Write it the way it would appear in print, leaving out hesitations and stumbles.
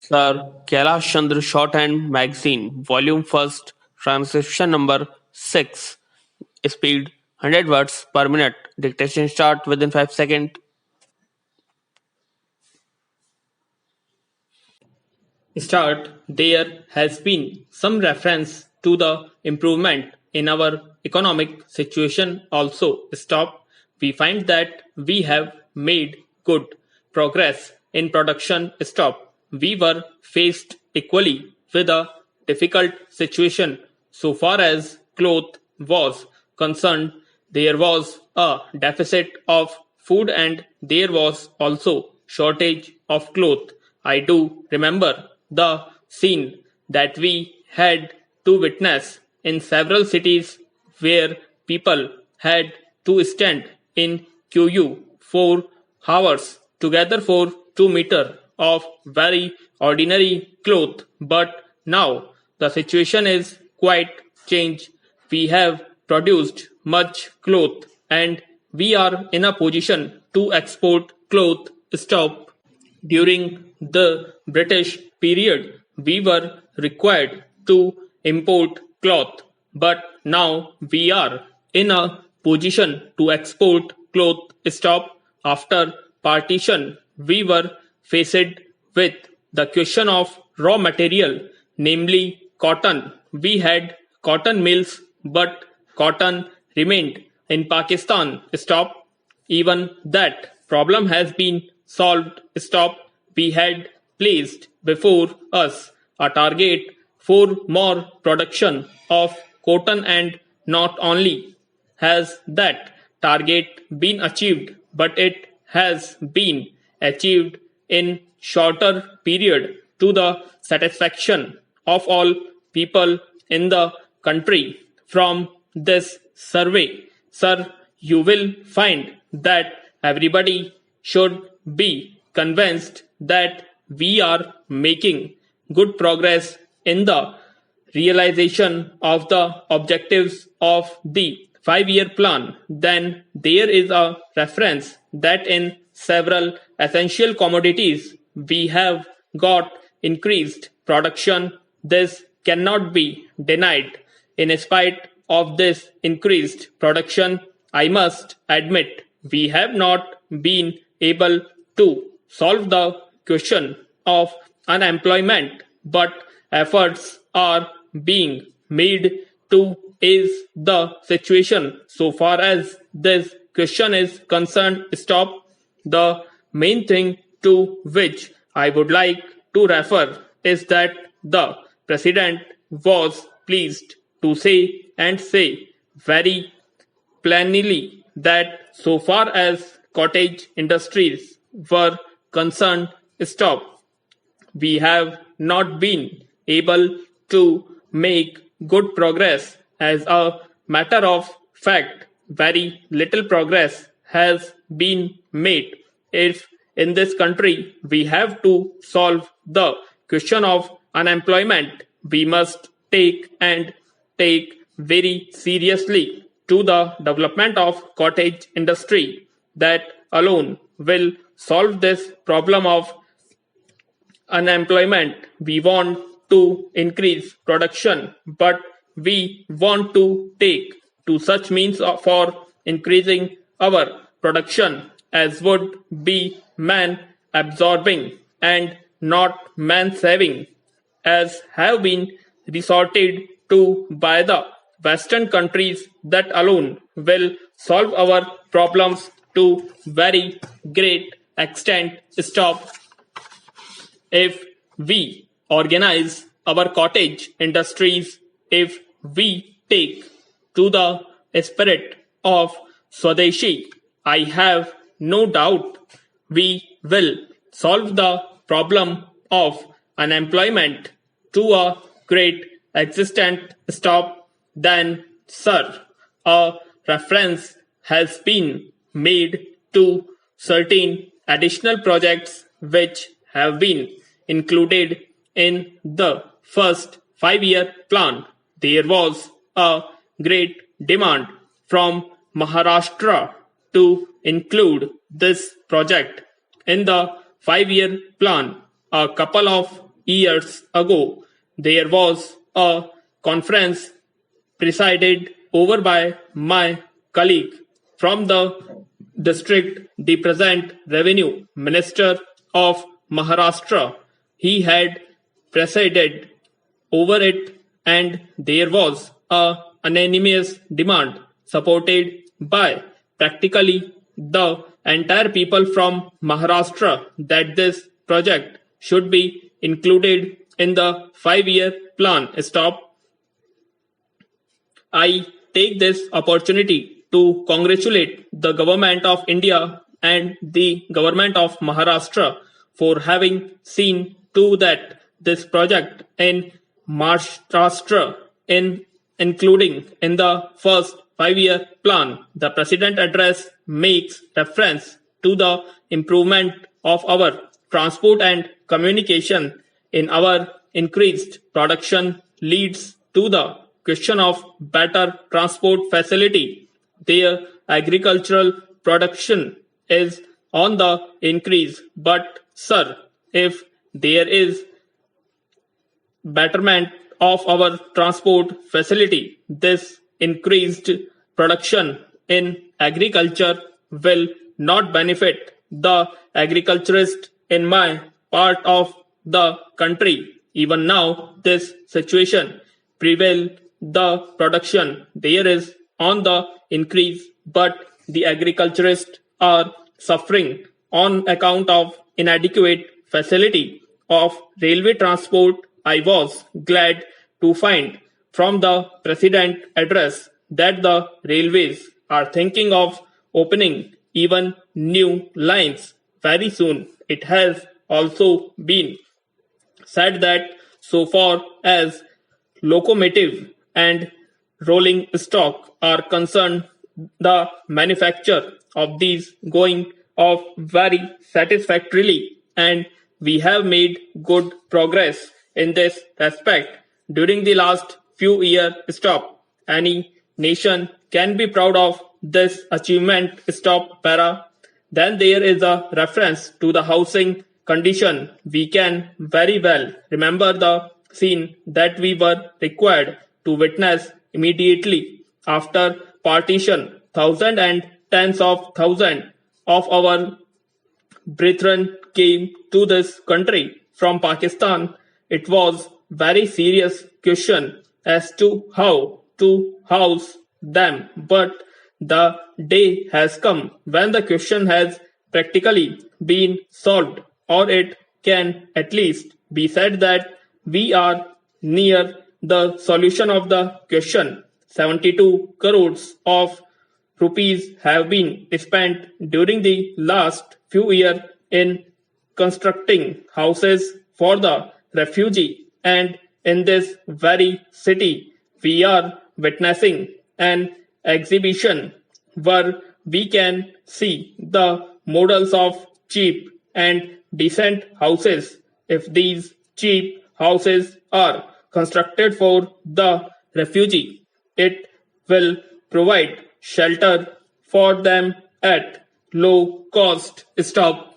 Sir, Kailash Chandra Shorthand Magazine, Volume 1st, Transcription number 6, speed 100 words per minute. Dictation start within 5 seconds. Start, there has been some reference to the improvement in our economic situation also. Stop, we find that we have made good progress in production. Stop, we were faced equally with a difficult situation so far as cloth was concerned. There was a deficit of food and there was also shortage of cloth. I do remember the scene that we had to witness in several cities where people had to stand in queue for hours together for 2 meters of very ordinary cloth. But now the situation is quite changed. We have produced much cloth and we are in a position to export cloth. Stop, during the British period, we were required to import cloth, but now we are in a position to export cloth. Stop, after partition, we were faced with the question of raw material, namely cotton. We had cotton mills, but cotton remained in Pakistan. Stop, even that problem has been solved. Stop, we had placed before us a target for more production of cotton, and not only has that target been achieved, but it has been achieved in shorter period to the satisfaction of all people in the country. From this survey, sir, you will find that everybody should be convinced that we are making good progress in the realization of the objectives of the 5-year plan. Then there is a reference that in several essential commodities we have got increased production. This cannot be denied. In spite of this increased production, I must admit we have not been able to solve the question of unemployment, but efforts are being made to ease the situation so far as this question is concerned. Stop, the main thing to which I would like to refer is that the president was pleased to say very plainly that so far as cottage industries were concerned. Stop, we have not been able to make good progress. As a matter of fact, very little progress has been made. If in this country we have to solve the question of unemployment, we must take very seriously to the development of cottage industry. That alone will solve this problem of unemployment. We want to increase production, but we want to take to such means for increasing our production as would be man absorbing and not man saving, as have been resorted to by the Western countries. That alone will solve our problems to very great extent. Stop, if we organize our cottage industries, if we take to the spirit of Swadeshi, I have no doubt we will solve the problem of unemployment to a great extent. Stop, then, sir, a reference has been made to certain additional projects which have been included in the first 5-year plan. There was a great demand from Maharashtra to include this project in the 5-year plan. A couple of years ago, there was a conference presided over by my colleague from the district, the present Revenue Minister of Maharashtra. He had presided over it, and there was a unanimous demand supported by practically the entire people from Maharashtra that this project should be included in the 5-year plan. Stop. I take this opportunity to congratulate the government of India and the government of Maharashtra for having seen to that this project in Maharashtra including in the first 5-year plan. The President address makes reference to the improvement of our transport and communication in our increased production leads to the question of better transport facility. Their agricultural production is on the increase, but sir, if there is betterment of our transport facility, this increased production in agriculture will not benefit the agriculturist in my part of the country. Even now, this situation prevail. The production there is on the increase, but the agriculturists are suffering on account of inadequate facility of railway transport. I was glad to find from the President address that the railways are thinking of opening even new lines very soon. It has also been said that so far as locomotive and rolling stock are concerned, the manufacture of these going off very satisfactorily, and we have made good progress in this respect during the last few years. Stop. Any nation can be proud of this achievement. Stop. Para. Then there is a reference to the housing condition. We can very well remember the scene that we were required to witness immediately after partition. Thousands and tens of thousands of our brethren came to this country from Pakistan. It was very serious question as to how to house them, but the day has come when the question has practically been solved, or it can at least be said that we are near the solution of the question. 72 crores of rupees have been spent during the last few years in constructing houses for the refugee, and in this very city we are witnessing an exhibition where we can see the models of cheap and decent houses. If these cheap houses are constructed for the refugee, it will provide shelter for them at low cost. Stop.